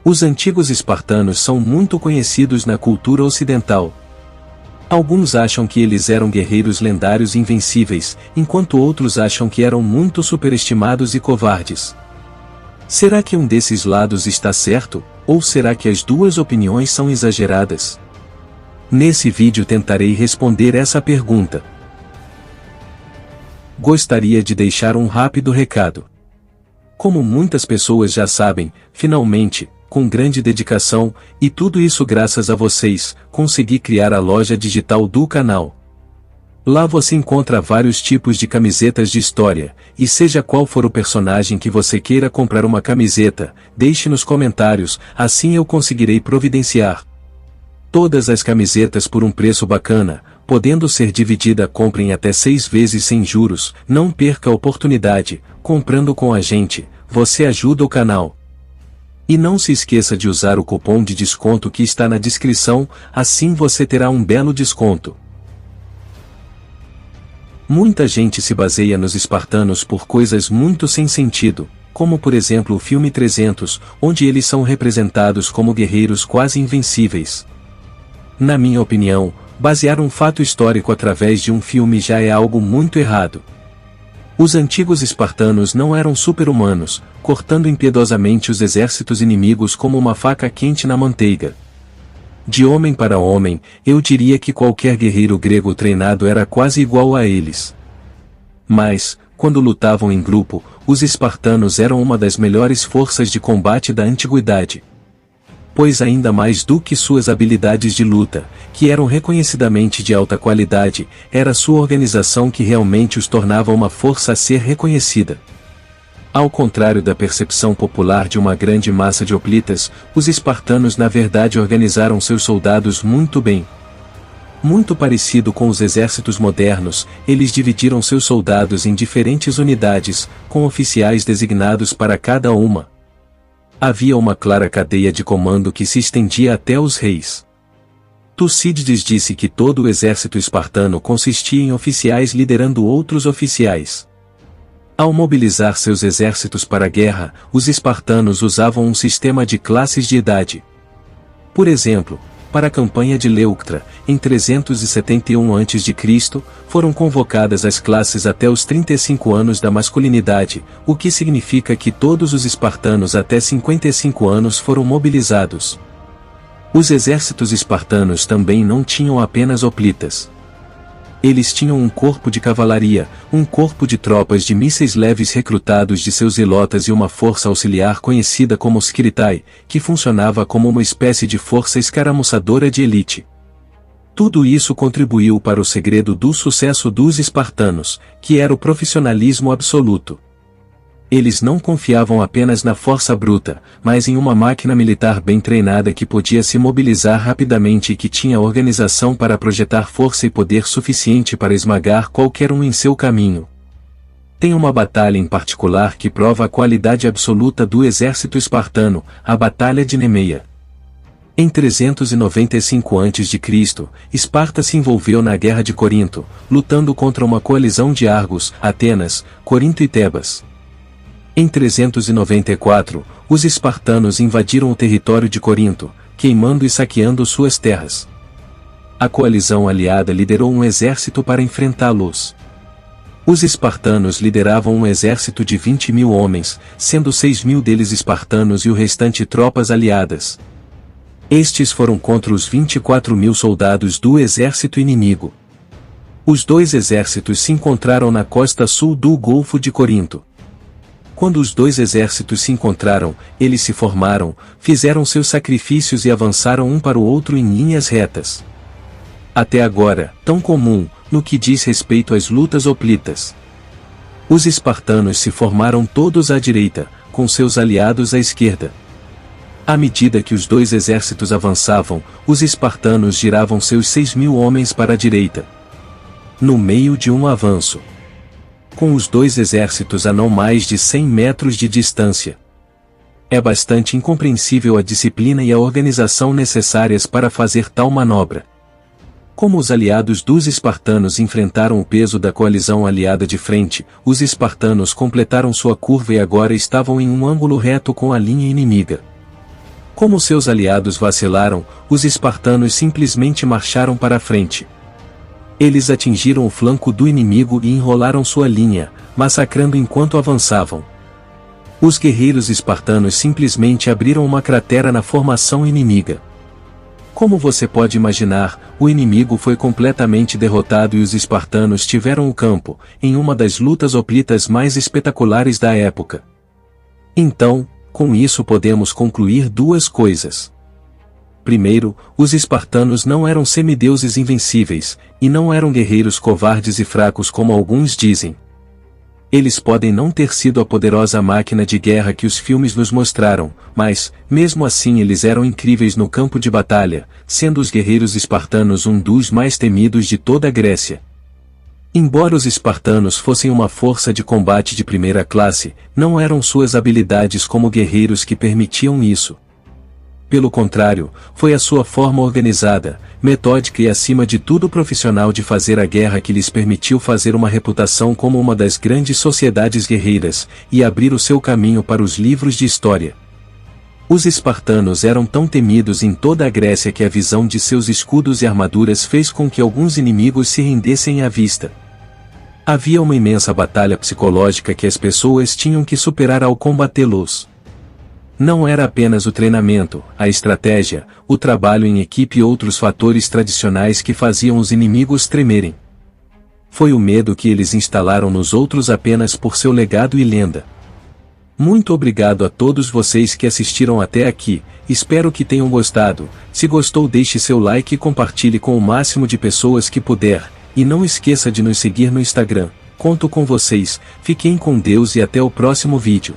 Os antigos espartanos são muito conhecidos na cultura ocidental. Alguns acham que eles eram guerreiros lendários invencíveis, enquanto outros acham que eram muito superestimados e covardes. Será que um desses lados está certo, ou será que as duas opiniões são exageradas? Nesse vídeo tentarei responder essa pergunta. Gostaria de deixar um rápido recado. Como muitas pessoas já sabem, finalmente, com grande dedicação, e tudo isso graças a vocês, consegui criar a loja digital do canal. Lá você encontra vários tipos de camisetas de história, e seja qual for o personagem que você queira comprar uma camiseta, deixe nos comentários, assim eu conseguirei providenciar. Todas as camisetas por um preço bacana, podendo ser dividida compra em até 6 vezes sem juros, não perca a oportunidade, comprando com a gente, você ajuda o canal. E não se esqueça de usar o cupom de desconto que está na descrição, assim você terá um belo desconto. Muita gente se baseia nos espartanos por coisas muito sem sentido, como por exemplo o filme 300, onde eles são representados como guerreiros quase invencíveis. Na minha opinião, basear um fato histórico através de um filme já é algo muito errado. Os antigos espartanos não eram super-humanos, cortando impiedosamente os exércitos inimigos como uma faca quente na manteiga. De homem para homem, eu diria que qualquer guerreiro grego treinado era quase igual a eles. Mas, quando lutavam em grupo, os espartanos eram uma das melhores forças de combate da antiguidade. Pois ainda mais do que suas habilidades de luta, que eram reconhecidamente de alta qualidade, era sua organização que realmente os tornava uma força a ser reconhecida. Ao contrário da percepção popular de uma grande massa de hoplitas, os espartanos na verdade organizaram seus soldados muito bem. Muito parecido com os exércitos modernos, eles dividiram seus soldados em diferentes unidades, com oficiais designados para cada uma. Havia uma clara cadeia de comando que se estendia até os reis. Tucídides disse que todo o exército espartano consistia em oficiais liderando outros oficiais. Ao mobilizar seus exércitos para a guerra, os espartanos usavam um sistema de classes de idade. Por exemplo, para a campanha de Leuctra, em 371 a.C., foram convocadas as classes até os 35 anos da masculinidade, o que significa que todos os espartanos até 55 anos foram mobilizados. Os exércitos espartanos também não tinham apenas hoplitas. Eles tinham um corpo de cavalaria, um corpo de tropas de mísseis leves recrutados de seus zelotas e uma força auxiliar conhecida como Skiritai, que funcionava como uma espécie de força escaramuçadora de elite. Tudo isso contribuiu para o segredo do sucesso dos espartanos, que era o profissionalismo absoluto. Eles não confiavam apenas na força bruta, mas em uma máquina militar bem treinada que podia se mobilizar rapidamente e que tinha organização para projetar força e poder suficiente para esmagar qualquer um em seu caminho. Tem uma batalha em particular que prova a qualidade absoluta do exército espartano, a Batalha de Nemeia. Em 395 a.C., Esparta se envolveu na Guerra de Corinto, lutando contra uma coalizão de Argos, Atenas, Corinto e Tebas. Em 394, os espartanos invadiram o território de Corinto, queimando e saqueando suas terras. A coalizão aliada liderou um exército para enfrentá-los. Os espartanos lideravam um exército de 20.000 homens, sendo 6.000 deles espartanos e o restante tropas aliadas. Estes foram contra os 24.000 soldados do exército inimigo. Os dois exércitos se encontraram na costa sul do Golfo de Corinto. Quando os dois exércitos se encontraram, eles se formaram, fizeram seus sacrifícios e avançaram um para o outro em linhas retas. Até agora, tão comum, no que diz respeito às lutas hoplitas. Os espartanos se formaram todos à direita, com seus aliados à esquerda. À medida que os dois exércitos avançavam, os espartanos giravam seus 6.000 homens para a direita. No meio de um avanço, com os dois exércitos a não mais de 100 metros de distância. É bastante incompreensível a disciplina e a organização necessárias para fazer tal manobra. Como os aliados dos espartanos enfrentaram o peso da coalizão aliada de frente, os espartanos completaram sua curva e agora estavam em um ângulo reto com a linha inimiga. Como seus aliados vacilaram, os espartanos simplesmente marcharam para a frente. Eles atingiram o flanco do inimigo e enrolaram sua linha, massacrando enquanto avançavam. Os guerreiros espartanos simplesmente abriram uma cratera na formação inimiga. Como você pode imaginar, o inimigo foi completamente derrotado e os espartanos tiveram o campo, em uma das lutas hoplitas mais espetaculares da época. Então, com isso podemos concluir duas coisas. Primeiro, os espartanos não eram semideuses invencíveis, e não eram guerreiros covardes e fracos como alguns dizem. Eles podem não ter sido a poderosa máquina de guerra que os filmes nos mostraram, mas, mesmo assim eles eram incríveis no campo de batalha, sendo os guerreiros espartanos um dos mais temidos de toda a Grécia. Embora os espartanos fossem uma força de combate de primeira classe, não eram suas habilidades como guerreiros que permitiam isso. Pelo contrário, foi a sua forma organizada, metódica e acima de tudo profissional de fazer a guerra que lhes permitiu fazer uma reputação como uma das grandes sociedades guerreiras, e abrir o seu caminho para os livros de história. Os espartanos eram tão temidos em toda a Grécia que a visão de seus escudos e armaduras fez com que alguns inimigos se rendessem à vista. Havia uma imensa batalha psicológica que as pessoas tinham que superar ao combatê-los. Não era apenas o treinamento, a estratégia, o trabalho em equipe e outros fatores tradicionais que faziam os inimigos tremerem. Foi o medo que eles instalaram nos outros apenas por seu legado e lenda. Muito obrigado a todos vocês que assistiram até aqui, espero que tenham gostado. Se gostou, deixe seu like e compartilhe com o máximo de pessoas que puder, e não esqueça de nos seguir no Instagram. Conto com vocês, fiquem com Deus e até o próximo vídeo.